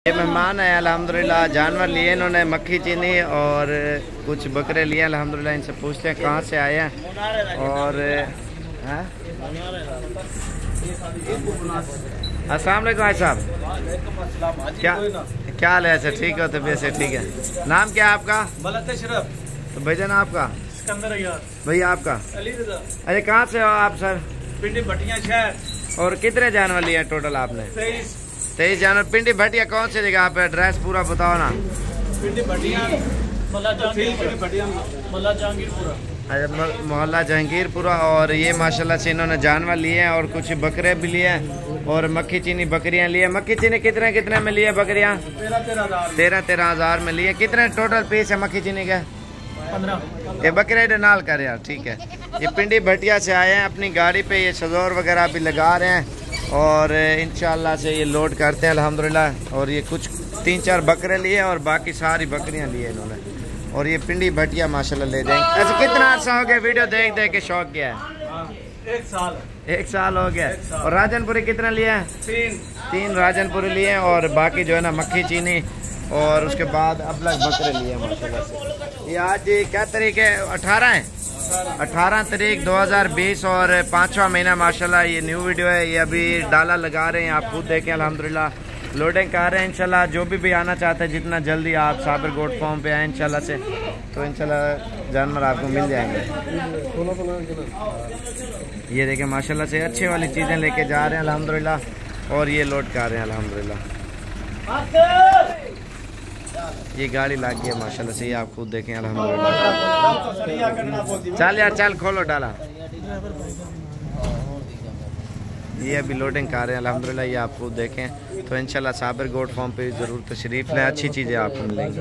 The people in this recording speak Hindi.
ये मेहमान है अल्हम्दुलिल्लाह, जानवर लिए इन्होंने, मक्खी चीनी और कुछ बकरे लिए अल्हम्दुलिल्लाह। इनसे पूछते हैं कहाँ से आए हैं और अस्सलाम वालेकुम भाई साहब, क्या हाल है? अच्छा ठीक हो, तबीयत से ठीक है। नाम क्या है आपका? तो भाईजान आपका? भैया आपका? अरे कहाँ से हो आप सर? पनडी भटियां शहर। और कितने जानवर लिए टोटल आपने? 23 जानवर। पिंडी भटिया कौन सी जगह पे? एड्रेस पूरा बताओ ना। पनडी भटियां मोहल्ला जहांगीरपुरा। और ये माशाल्लाह से इन्होंने जानवर लिए हैं और कुछ बकरे भी लिए हैं और मक्खी चीनी बकरियां लिए। मक्खी चीनी कितने में लिए? बकरियां 13 हज़ार में लिए। कितने टोटल पीस है मक्खी चीनी के? 15। ये बकरे डनाल कर यार, ठीक है। ये पिंडी भटिया से आए हैं अपनी गाड़ी पे, ये सजोर वगैरह भी लगा रहे हैं और इंशाल्लाह से ये लोड करते हैं अल्हम्दुलिल्लाह। और ये कुछ 3-4 बकरे लिए और बाकी सारी बकरियां लिए इन्होंने। और ये पिंडी भटिया माशाल्लाह ले जाएंगे। ऐसे कितना अर्सा हो गया वीडियो देख देख के शौक गया है? 1 साल हो गया। और राजनपुरी कितना लिए हैं? 3 राजनपुरी लिए और बाकी जो है ना मक्खी चीनी और उसके बाद अबलग बकरे लिए माशाल्लाह से। ये आज क्या तारीख है? 18 है। 18 तारीख 2020 और 5वां महीना माशाल्लाह। ये न्यू वीडियो है, ये अभी डाला लगा रहे हैं, आप खुद देखें अल्हम्दुलिल्लाह। लोडिंग कर रहे हैं इंशाल्लाह। जो भी आना चाहते हैं जितना जल्दी आप साबर गोट फॉर्म पे आए इंशाल्लाह से, तो इंशाल्लाह जानवर आपको मिल जाएंगे। ये देखें माशाल्लाह से अच्छे वाली चीज़ें लेके जा रहे हैं अल्हम्दुलिल्लाह और ये लोड कर रहे हैं अल्हम्दुलिल्लाह। ये गाड़ी लग गई है माशाल्लाह से, ये आप खुद देखें अल्हम्दुलिल्लाह। चल यार चल, खोलो डाला। ये अभी लोडिंग कर रहे हैं अल्हम्दुलिल्लाह, ये आप खुद देखें। तो इंशाल्लाह साबर गोट फॉर्म पे ज़रूर तशरीफ़ लें, अच्छी चीज़ें आपको मिलेंगी।